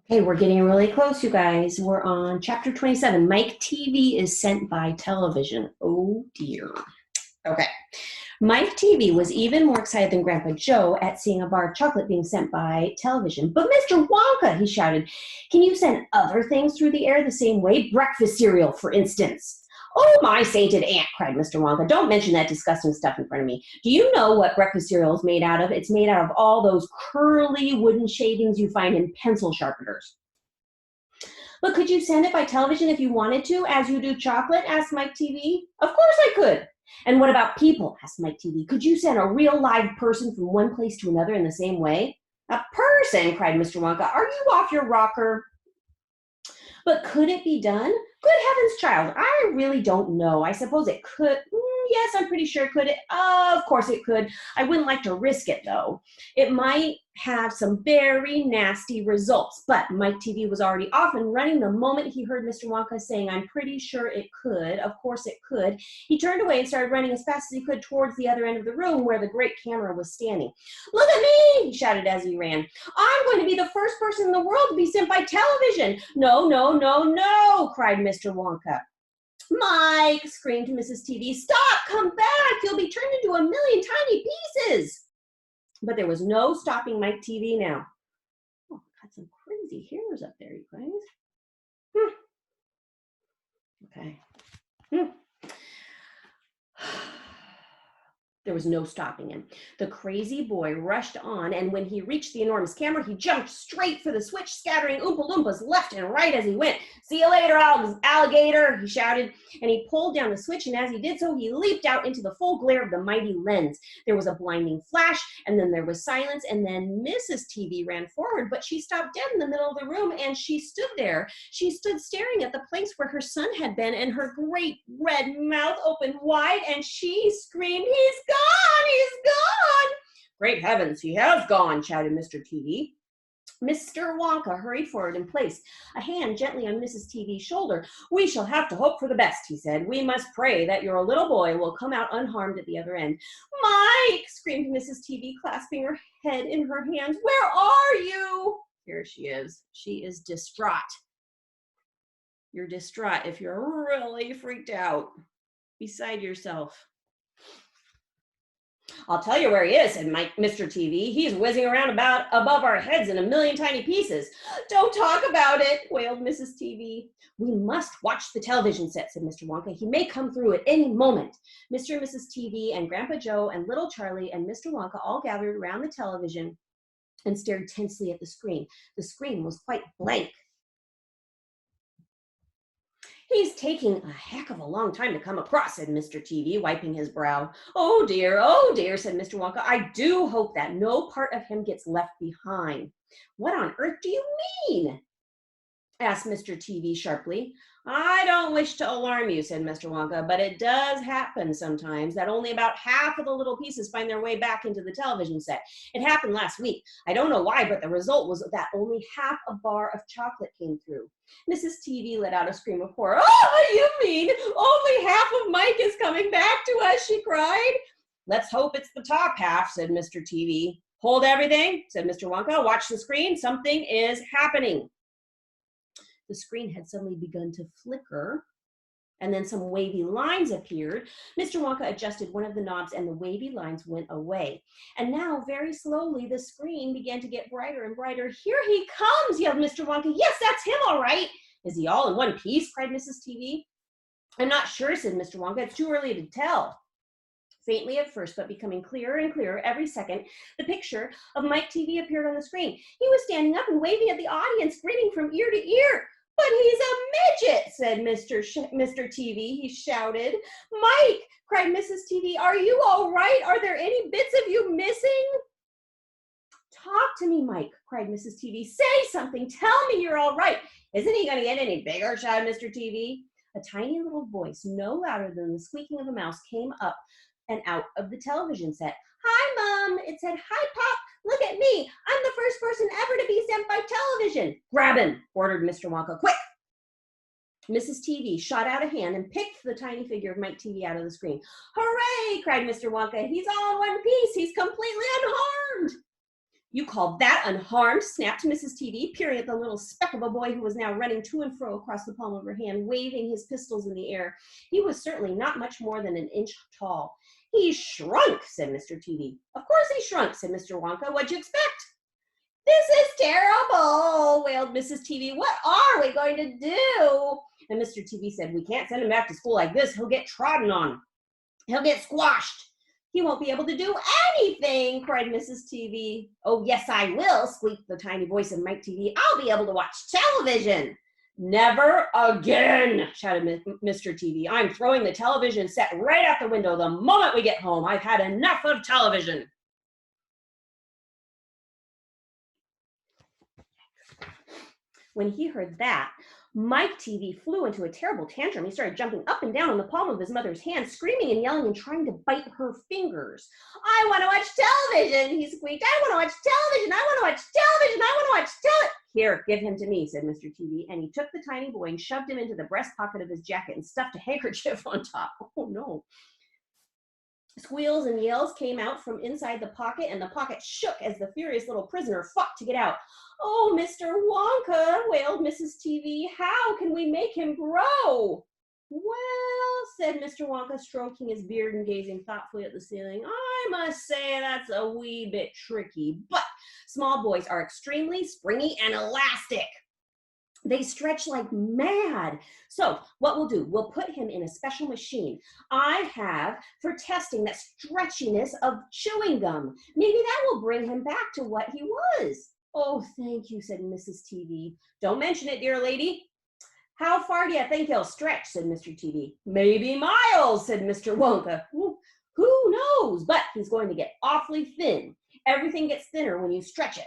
Okay, we're getting really close, you guys. We're on chapter 27. Mike TV is sent by television. Oh dear. Okay. Mike TV was even more excited than Grandpa Joe at seeing a bar of chocolate being sent by television. But Mr. Wonka, he shouted, can you send other things through the air the same way? Breakfast cereal, for instance. Oh, my sainted aunt, cried Mr. Wonka. Don't mention that disgusting stuff in front of me. Do you know what breakfast cereal is made out of? It's made out of all those curly wooden shavings you find in pencil sharpeners. But could you send it by television if you wanted to, as you do chocolate? Asked Mike TV. Of course I could. And what about people? Asked Mike TV. Could you send a real live person from one place to another in the same way? A person, cried Mr. Wonka. Are you off your rocker? But could it be done? Good heavens, child, I really don't know. I suppose it could. Yes, I'm pretty sure it could. Of course it could. I wouldn't like to risk it, though. It might have some very nasty results. But Mike TV was already off and running the moment he heard Mr. Wonka saying, I'm pretty sure it could. Of course it could. He turned away and started running as fast as he could towards the other end of the room where the great camera was standing. Look at me, he shouted as he ran. I'm going to be the first person in the world to be sent by television. No, no, no, no, cried Mr. Wonka. Mike, screamed Mrs. TV, stop, come back, you'll be turned into a million tiny pieces. But there was no stopping Mike TV now. Oh, got some crazy hairs up there, you guys. Okay. There was no stopping him. The crazy boy rushed on, and when he reached the enormous camera, he jumped straight for the switch, scattering Oompa Loompas left and right as he went. See you later, alligator, he shouted, and he pulled down the switch, and as he did so, he leaped out into the full glare of the mighty lens. There was a blinding flash, and then there was silence, and then Mrs. TV ran forward, but she stopped dead in the middle of the room, and she stood there. She stood staring at the place where her son had been, and her great red mouth opened wide, and she screamed, he's gone! He's gone! Great heavens, he has gone, shouted Mr. TV. Mr. Wonka hurried forward and placed a hand gently on Mrs. TV's shoulder. We shall have to hope for the best, he said. We must pray that your little boy will come out unharmed at the other end. Mike, screamed Mrs. TV, clasping her head in her hands. Where are you? Here she is. She is distraught. You're distraught if you're really freaked out, beside yourself. I'll tell you where he is, said Mr. TV. He's whizzing around about above our heads in a million tiny pieces. Don't talk about it, wailed Mrs. TV. We must watch the television set, said Mr. Wonka. He may come through at any moment. Mr. and Mrs. TV and Grandpa Joe and little Charlie and Mr. Wonka all gathered around the television and stared tensely at the screen. The screen was quite blank. He's taking a heck of a long time to come across, said Mr. TV, wiping his brow. Oh dear, said Mr. Wonka. I do hope that no part of him gets left behind. What on earth do you mean? Asked Mr. TV sharply. I don't wish to alarm you, said Mr. Wonka, but it does happen sometimes that only about half of the little pieces find their way back into the television set. It happened last week. I don't know why, but the result was that only half a bar of chocolate came through. Mrs. TV let out a scream of horror. Oh, you mean only half of Mike is coming back to us, she cried. Let's hope it's the top half, said Mr. TV. Hold everything, said Mr. Wonka. Watch the screen. Something is happening. The screen had suddenly begun to flicker, and then some wavy lines appeared. Mr. Wonka adjusted one of the knobs, and the wavy lines went away. And now, very slowly, the screen began to get brighter and brighter. Here he comes, yelled Mr. Wonka. Yes, that's him, all right. Is he all in one piece? Cried Mrs. TV. I'm not sure, said Mr. Wonka. It's too early to tell. Faintly at first, but becoming clearer and clearer every second, the picture of Mike TV appeared on the screen. He was standing up and waving at the audience, grinning from ear to ear. But he's a midget, said Mr. TV. He shouted. Mike, cried Mrs. TV, are you all right? Are there any bits of you missing? Talk to me, Mike, cried Mrs. TV. Say something. Tell me you're all right. Isn't he going to get any bigger, shouted Mr. TV. A tiny little voice, no louder than the squeaking of a mouse, came up and out of the television set. Hi, Mom, it said. Hi, Pop. Look at me. I'm the first person ever to be sent by television. Grab him, ordered Mr. Wonka. Quick. Mrs. TV shot out a hand and picked the tiny figure of Mike TV out of the screen. Hooray, cried Mr. Wonka. He's all in one piece. He's completely unharmed. You call that unharmed? Snapped Mrs. TV, peering at the little speck of a boy who was now running to and fro across the palm of her hand, waving his pistols in the air. He was certainly not much more than an inch tall. He shrunk, said Mr. TV. Of course he shrunk, said Mr. Wonka. What'd you expect? This is terrible, wailed Mrs. TV. What are we going to do? And Mr. TV said, we can't send him back to school like this. He'll get trodden on. He'll get squashed. He won't be able to do anything, cried Mrs. TV. Oh, yes, I will, squeaked the tiny voice of Mike TV. I'll be able to watch television. Never again, shouted Mr. TV. I'm throwing the television set right out the window the moment we get home. I've had enough of television. When he heard that, Mike TV flew into a terrible tantrum. He started jumping up and down on the palm of his mother's hand, screaming and yelling and trying to bite her fingers. I want to watch television, he squeaked. I want to watch television. I want to watch television. I want to watch television. Here, give him to me, said Mr. TV, and he took the tiny boy and shoved him into the breast pocket of his jacket and stuffed a handkerchief on top. Oh, no. Squeals and yells came out from inside the pocket, and the pocket shook as the furious little prisoner fought to get out. Oh, Mr. Wonka, wailed Mrs. TV, how can we make him grow? Well, said Mr. Wonka, stroking his beard and gazing thoughtfully at the ceiling, I must say that's a wee bit tricky, but small boys are extremely springy and elastic. They stretch like mad. So what we'll do, we'll put him in a special machine I have for testing that stretchiness of chewing gum. Maybe that will bring him back to what he was. Oh, thank you, said Mrs. TV. Don't mention it, dear lady. How far do you think he'll stretch, said Mr. TV. Maybe miles, said Mr. Wonka. Who knows, but he's going to get awfully thin. Everything gets thinner when you stretch it.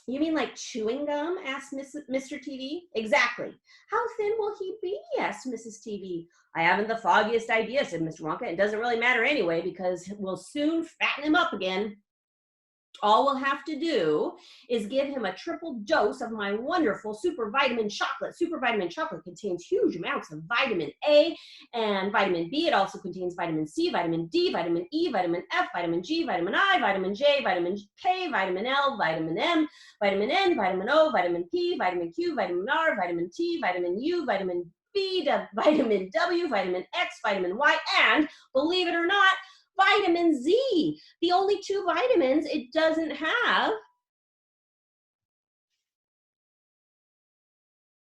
You mean like chewing gum? Asked Mr. TV. Exactly. How thin will he be? Asked Mrs. TV. I haven't the foggiest idea, said Mr. Wonka. It doesn't really matter anyway because we'll soon fatten him up again. All we'll have to do is give him a triple dose of my wonderful super vitamin chocolate. Super vitamin chocolate contains huge amounts of vitamin A and vitamin B. It also contains vitamin C, vitamin D, vitamin E, vitamin F, vitamin G, vitamin I, vitamin J, vitamin K, vitamin L, vitamin M, vitamin N, vitamin O, vitamin P, vitamin Q, vitamin R, vitamin T, vitamin U, vitamin B, vitamin W, vitamin X, vitamin Y, and believe it or not, vitamin Z. The only two vitamins it doesn't have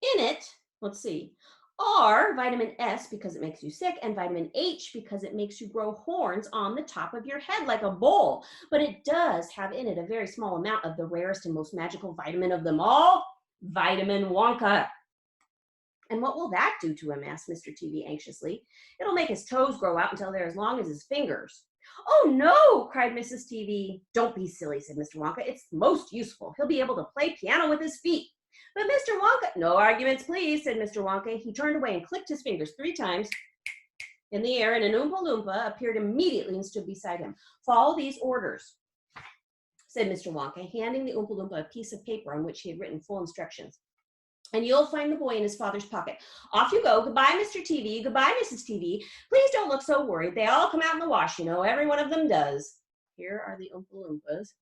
in it, let's see, are vitamin S because it makes you sick and vitamin H because it makes you grow horns on the top of your head like a bull. But it does have in it a very small amount of the rarest and most magical vitamin of them all, vitamin Wonka. And what will that do to him? Asked Mr. TV anxiously. It'll make his toes grow out until they're as long as his fingers. Oh no, cried Mrs. TV. Don't be silly, said Mr. Wonka. It's most useful. He'll be able to play piano with his feet. But Mr. Wonka, no arguments, please, said Mr. Wonka. He turned away and clicked his fingers 3 times in the air, and an Oompa Loompa appeared immediately and stood beside him. Follow these orders, said Mr. Wonka, handing the Oompa Loompa a piece of paper on which he had written full instructions. And you'll find the boy in his father's pocket. Off you go. Goodbye, Mr. TV. Goodbye, Mrs. TV. Please don't look so worried. They all come out in the wash, you know. Every one of them does. Here are the Oompa Loompas.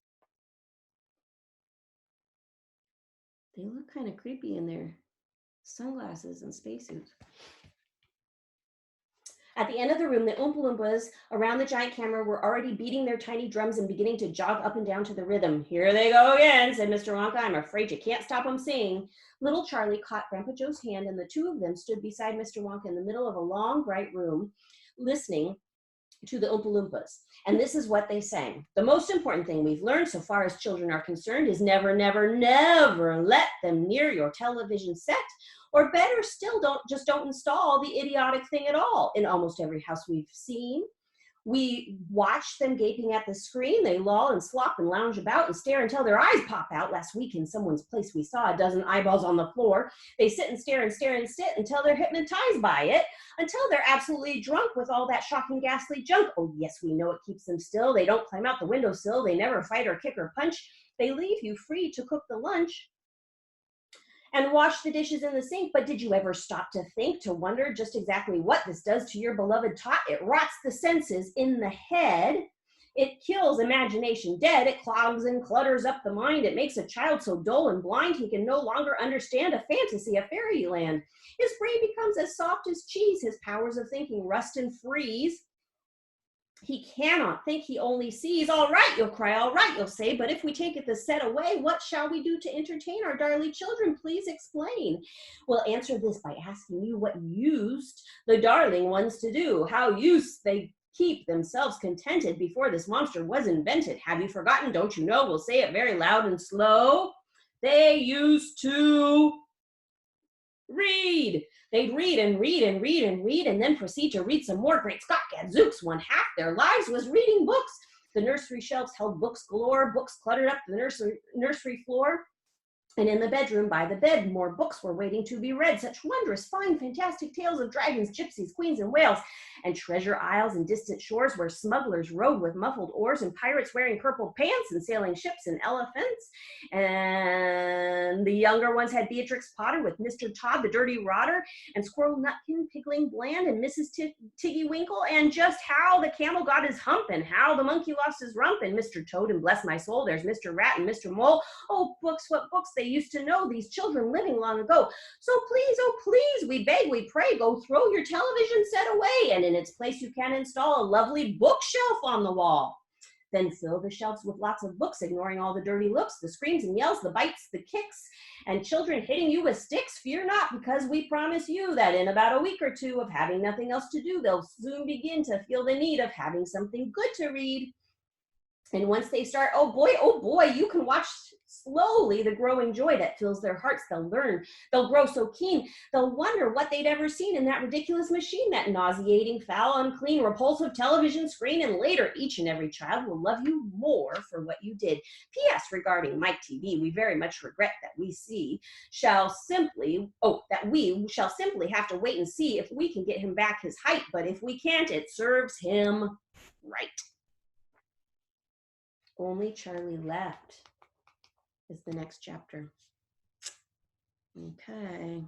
They look kind of creepy in their sunglasses and spacesuits. At the end of the room, the Oompa Loompas around the giant camera were already beating their tiny drums and beginning to jog up and down to the rhythm. Here they go again, said Mr. Wonka. I'm afraid you can't stop them singing. Little Charlie caught Grandpa Joe's hand, and the two of them stood beside Mr. Wonka in the middle of a long, bright room, listening to the Oompa Loompas. And this is what they sang. The most important thing we've learned so far as children are concerned is never, never, never let them near your television set. Or better still, don't install the idiotic thing at all. In almost every house we've seen, we watch them gaping at the screen. They loll and slop and lounge about and stare until their eyes pop out. Last week in someone's place, we saw a dozen eyeballs on the floor. They sit and stare and stare and sit until they're hypnotized by it, until they're absolutely drunk with all that shocking, ghastly junk. Oh, yes, we know it keeps them still. They don't climb out the windowsill. They never fight or kick or punch. They leave you free to cook the lunch and wash the dishes in the sink. But did you ever stop to think, to wonder just exactly what this does to your beloved tot? It rots the senses in the head. It kills imagination dead. It clogs and clutters up the mind. It makes a child so dull and blind he can no longer understand a fantasy, a fairyland. His brain becomes as soft as cheese. His powers of thinking rust and freeze. He cannot think, he only sees. All right, you'll cry, all right, you'll say, but if we take the set away, what shall we do to entertain our darling children? Please explain. We'll answer this by asking you what used the darling ones to do, how used they keep themselves contented before this monster was invented. Have you forgotten? Don't you know? We'll say it very loud and slow. They used to read. They'd read and read and read and read and then proceed to read some more. Great Scott, gadzooks, one half their lives was reading books. The nursery shelves held books galore, books cluttered up the nursery floor. And in the bedroom by the bed, more books were waiting to be read. Such wondrous, fine, fantastic tales of dragons, gypsies, queens, and whales, and treasure isles and distant shores where smugglers rowed with muffled oars, and pirates wearing purple pants, and sailing ships and elephants. And the younger ones had Beatrix Potter with Mr. Todd, the Dirty Rotter, and Squirrel Nutkin, Pigling Bland, and Mrs. Tiggy Winkle, and just how the camel got his hump, and how the monkey lost his rump, and Mr. Toad, and bless my soul, there's Mr. Rat and Mr. Mole. Oh, books, what books they used to know, these children living long ago. So please, oh please, we beg, we pray, go throw your television set away, and in its place you can install a lovely bookshelf on the wall. Then fill the shelves with lots of books, ignoring all the dirty looks, the screams and yells, the bites, the kicks, and children hitting you with sticks. Fear not, because we promise you that in about a week or two of having nothing else to do, they'll soon begin to feel the need of having something good to read. And once they start, oh boy, you can watch slowly the growing joy that fills their hearts. They'll learn, they'll grow so keen, they'll wonder what they'd ever seen in that ridiculous machine, that nauseating, foul, unclean, repulsive television screen. And later, each and every child will love you more for what you did. P.S. regarding Mike TV, we very much regret that we shall simply have to wait and see if we can get him back his height. But if we can't, it serves him right. Only Charlie Left is the next chapter. Okay.